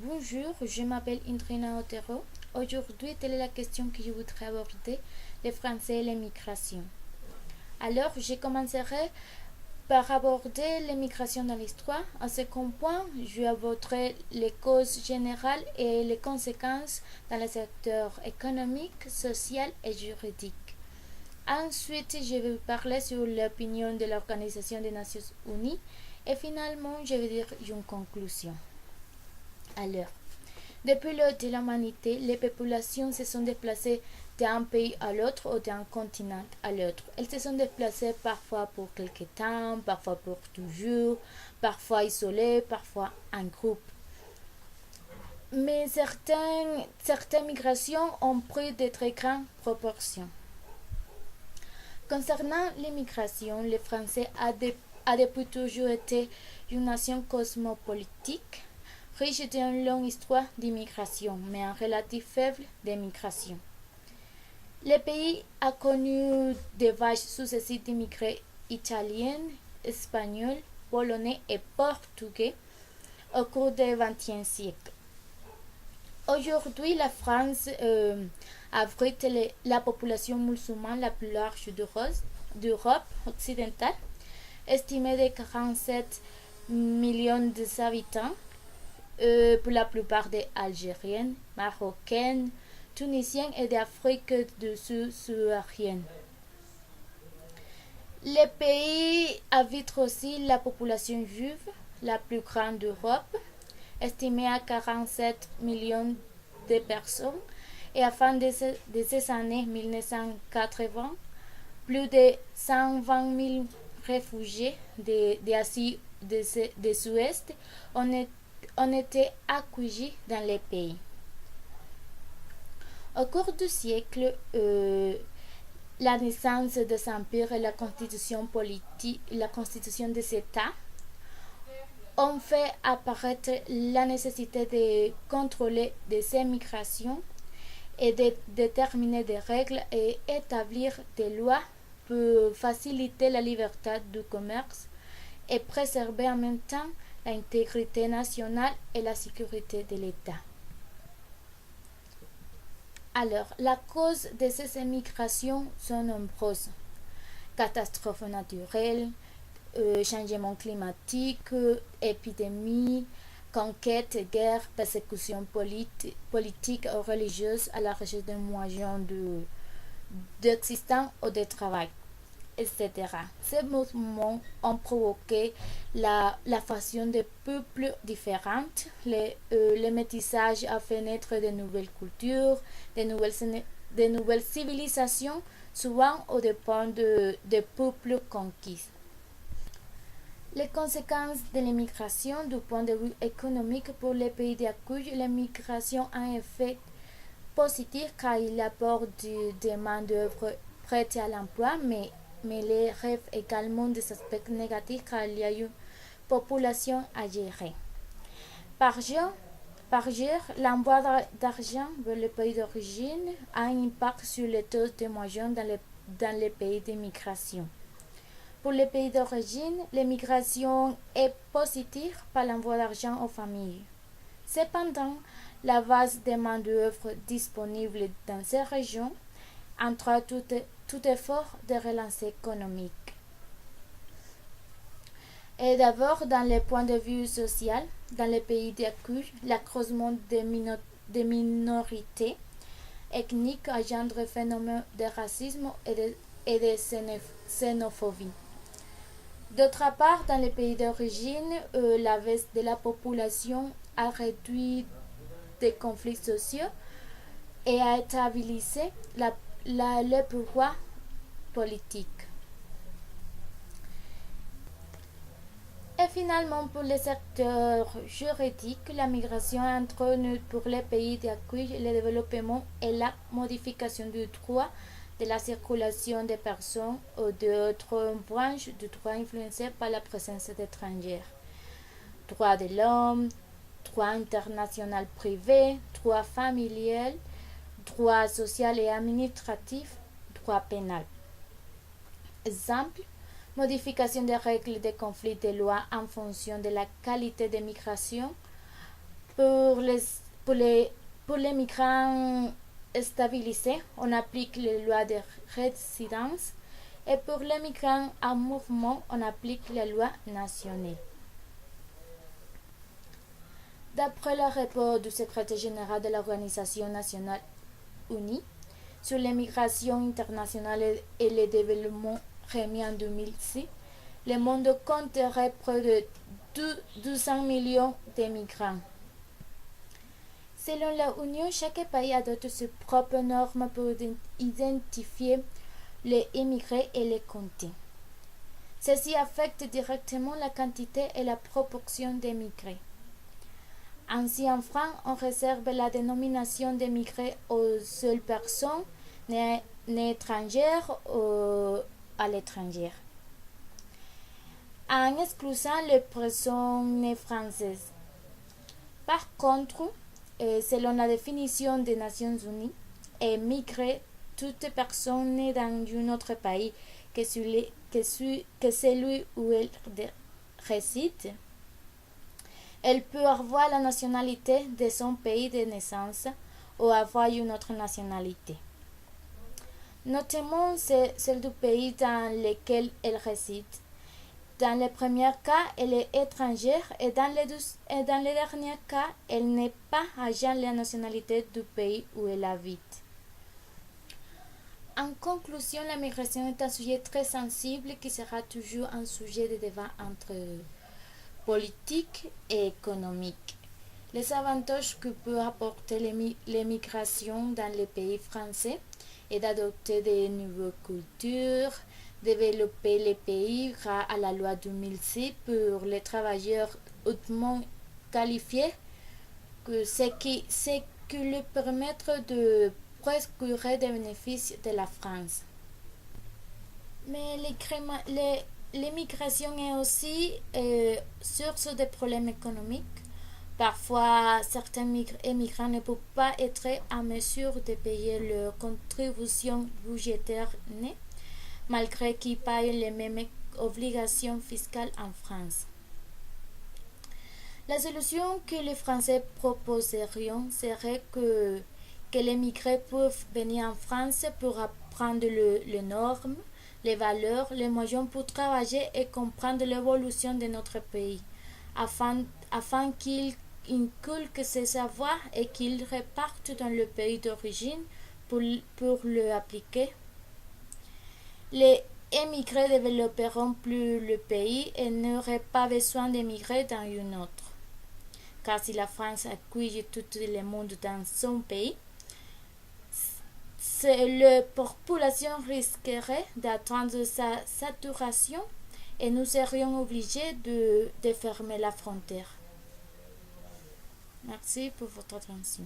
Bonjour, je m'appelle Indrina Otero. Aujourd'hui, telle est la question que je voudrais aborder, les Français et l'immigration. Alors, je commencerai par aborder l'immigration dans l'histoire. À ce point, je aborderai les causes générales et les conséquences dans le secteur économique, social et juridique. Ensuite, je vais parler sur l'opinion de l'Organisation des Nations Unies et finalement, je vais dire une conclusion. Alors, depuis l'aube de l'humanité, les populations se sont déplacées d'un pays à l'autre ou d'un continent à l'autre. Elles se sont déplacées parfois pour quelque temps, parfois pour toujours, parfois isolées, parfois en groupe. Mais certaines migrations ont pris de très grandes proportions. Concernant l'immigration, les Français a depuis toujours été une nation cosmopolitique, riche d'une longue histoire d'immigration, mais un relatif faible d'émigration. Le pays a connu des vagues successives d'immigrés italiens, espagnols, polonais et portugais au cours du XXe siècle. Aujourd'hui, la France abrite la population musulmane la plus large d'Europe occidentale, estimée de 47 millions d'habitants, pour la plupart des Algériennes, Marocaines, Tunisiennes et d'Afrique du Sud subsaharienne. Le pays abrite aussi la population juive, la plus grande d'Europe, estimée à 47 millions de personnes, et à la fin de ces années 1980, plus de 120 000 réfugiés d'Asie du Sud-Est ont été accueillis dans le pays. Au cours du siècle, la naissance des empires et la constitution des États ont fait apparaître la nécessité de contrôler ces migrations et de déterminer des règles et établir des lois pour faciliter la liberté du commerce et préserver en même temps l'intégrité nationale et la sécurité de l'État. Alors, la cause de ces migrations sont nombreuses. Catastrophes naturelles, changement climatique, épidémies, conquêtes, guerres, persécutions politiques ou religieuses à la recherche de moyens d'existence ou de travail, etc. Ces mouvements ont provoqué la fusion de peuples différents. Le métissage a fait naître de nouvelles cultures, de nouvelles civilisations, souvent au dépend des peuples conquis. Les conséquences de l'immigration du point de vue économique pour les pays d'accueil, l'immigration a un effet positif car il apporte des main-d'œuvre prête à l'emploi, mais il rêve également des aspects négatifs car il y a une population à gérer. Par ailleurs, l'envoi d'argent vers le pays d'origine a un impact sur les taux de moyens dans les pays d'immigration. Pour les pays d'origine, l'immigration est positive par l'envoi d'argent aux familles. Cependant, la base de main-d'œuvre disponible dans ces régions entraîne tout effort de relance économique. Et d'abord, dans le point de vue social, dans les pays d'accueil, l'accroissement des minorités ethniques engendre phénomènes de racisme et de xénophobie. D'autre part, dans les pays d'origine, la baisse de la population a réduit des conflits sociaux et a stabilisé le pouvoir politique. Et finalement, pour le secteur juridique, la migration entraîne pour les pays d'accueil le développement et la modification du droit de la circulation des personnes ou d'autres branches du droit influencées par la présence d'étrangers. Droit de l'homme, droit international privé, droit familial, droit social et administratif, droit pénal. Exemple, modification des règles des conflits de loi en fonction de la qualité des migrations Pour les, pour les, pour les migrants stabilisés, on applique les lois de résidence et pour les migrants en mouvement, on applique les lois nationales. D'après le rapport du secrétaire général de l'Organisation nationale unie sur l'immigration internationale et le développement remis en 2006, le monde compterait près de 200 millions de migrants. Selon l'Union, chaque pays adopte ses propres normes pour identifier les immigrés et les compter. Ceci affecte directement la quantité et la proportion d'émigrés. Ainsi, en France, on réserve la dénomination d'émigrés aux seules personnes nées étrangères ou à l'étranger, en excluant les personnes nées françaises. Par contre, selon la définition des Nations Unies, émigrer toute personne née dans un autre pays que celui où elle réside. Elle peut avoir la nationalité de son pays de naissance ou avoir une autre nationalité, notamment celle du pays dans lequel elle réside. Dans le premier cas, elle est étrangère et dans le dernier cas, elle n'est pas agent de la nationalité du pays où elle habite. En conclusion, la migration est un sujet très sensible qui sera toujours un sujet de débat entre politique et économique. Les avantages que peut apporter l'immigration dans les pays français est d'adopter de nouvelles cultures, développer les pays grâce à la loi 2006 pour les travailleurs hautement qualifiés, ce qui lui permettre de procurer des bénéfices de la France. Mais l'immigration est aussi source de problèmes économiques. Parfois, certains immigrants ne peuvent pas être en mesure de payer leurs contributions budgétaires nées, malgré qu'ils payent les mêmes obligations fiscales en France. La solution que les Français proposerions serait que les migrants peuvent venir en France pour apprendre les normes, les valeurs, les moyens pour travailler et comprendre l'évolution de notre pays, afin qu'ils inculquent ces savoirs et qu'ils repartent dans le pays d'origine pour le appliquer. Les émigrés développeront plus le pays et n'auraient pas besoin d'émigrer dans un autre. Car si la France accueille tout le monde dans son pays, la population risquerait d'atteindre sa saturation et nous serions obligés de fermer la frontière. Merci pour votre attention.